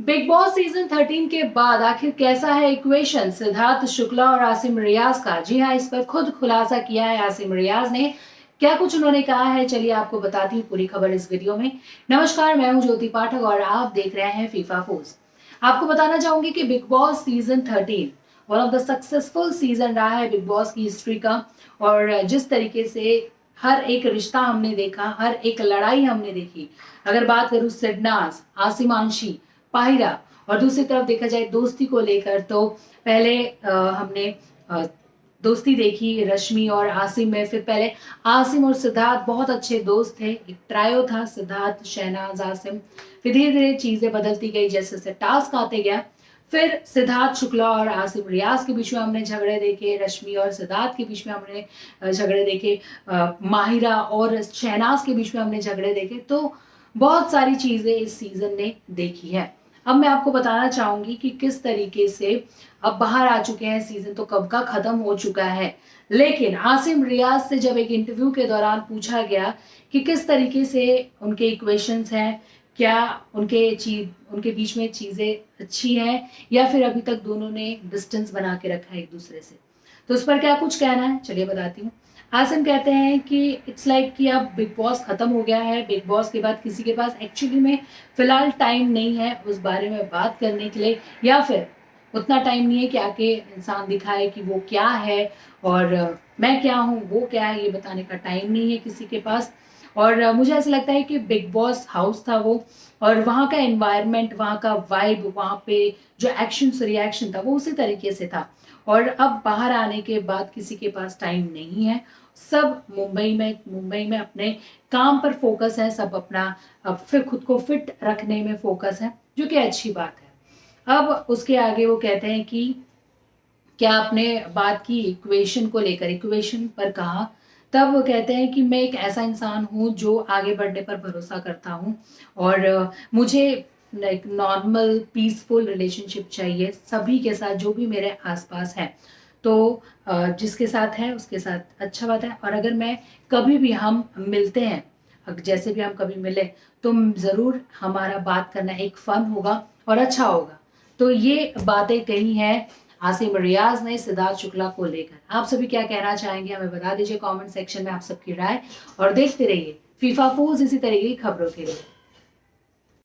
Big boss season 13 के बाद आखिर कैसा है इक्वेशन सिद्धार्थ शुक्ला और आसिम रियाज का। जी हाँ, इस पर खुद खुलासा किया है आसिम रियाज ने। क्या कुछ उन्होंने कहा है, चलिए आपको बताती हूँ पूरी खबर इस वीडियो में। नमस्कार, मैं हूँ ज्योति पाठक और आप देख रहे हैं फीफा फूज। आपको बताना चाहूंगी कि big boss season 13 one of the successful season रहा है बिग बॉस की हिस्ट्री का। और जिस तरीके से हर एक रिश्ता हमने देखा, हर एक लड़ाई हमने देखी। अगर बात करूं सिडनास, आसिमांशी, पाहिरा, और दूसरी तरफ देखा जाए दोस्ती को लेकर, तो पहले हमने अ, दोस्ती देखी रश्मि और आसिम में। फिर पहले आसिम और सिद्धार्थ बहुत अच्छे दोस्त थे, एक ट्रायो था सिद्धार्थ, शहनाज, आसिम। फिर धीरे धीरे चीजें बदलती गई, जैसे जैसे टास्क आते गया। फिर सिद्धार्थ शुक्ला और आसिम रियाज के बीच में हमने झगड़े देखे, रश्मि और सिद्धार्थ के बीच में हमने झगड़े देखे, माहिरा और शहनाज के बीच में हमने झगड़े देखे। तो बहुत सारी चीजें इस सीजन ने देखी है। अब मैं आपको बताना चाहूंगी कि किस तरीके से अब बाहर आ चुके हैं, सीजन तो कब का खत्म हो चुका है। लेकिन आसिम रियाज से जब एक इंटरव्यू के दौरान पूछा गया कि किस तरीके से उनके इक्वेशंस हैं, क्या उनके बीच में चीजें अच्छी हैं, या फिर अभी तक दोनों ने डिस्टेंस बना के रखा है एक दूसरे से, तो उस पर क्या कुछ कहना है चलिए बताती हूँ। आसिम कहते हैं कि इट्स लाइक कि अब बिग बॉस खत्म हो गया है, बिग बॉस के बाद किसी के पास एक्चुअली में फिलहाल टाइम नहीं है उस बारे में बात करने के लिए, या फिर उतना टाइम नहीं है कि आके इंसान दिखाए कि वो क्या है और मैं क्या हूँ, वो क्या है, ये बताने का टाइम नहीं है किसी के पास। और मुझे ऐसा लगता है कि बिग बॉस हाउस था वो, और वहाँ का एनवायरनमेंट, वहाँ का वाइब, वहाँ पे जो एक्शन रिएक्शन था वो उसी तरीके से था। और अब बाहर आने के बाद किसी के पास टाइम नहीं है, सब मुंबई में अपने काम पर फोकस है, सब अपना फिर खुद को फिट रखने में फोकस है, जो कि अच्छी बात है। अब उसके आगे वो कहते हैं कि क्या आपने बात की इक्वेशन को लेकर, इक्वेशन पर कहा, तब वो कहते हैं कि मैं एक ऐसा इंसान हूँ जो आगे बढ़ने पर भरोसा करता हूँ, और मुझे लाइक नॉर्मल पीसफुल रिलेशनशिप चाहिए सभी के साथ जो भी मेरे आसपास है। तो जिसके साथ है उसके साथ अच्छा बात है, और अगर मैं कभी भी हम मिलते हैं, जैसे भी हम कभी मिले, तो जरूर हमारा बात करना एक फन होगा और अच्छा होगा। तो ये बातें कही हैं आसिम रियाज ने सिद्धार्थ शुक्ला को लेकर। आप सभी क्या कहना चाहेंगे हमें बता दीजिए कमेंट सेक्शन में आप सबकी राय, और देखते रहिए फीफा फूज इसी तरीके की खबरों के लिए।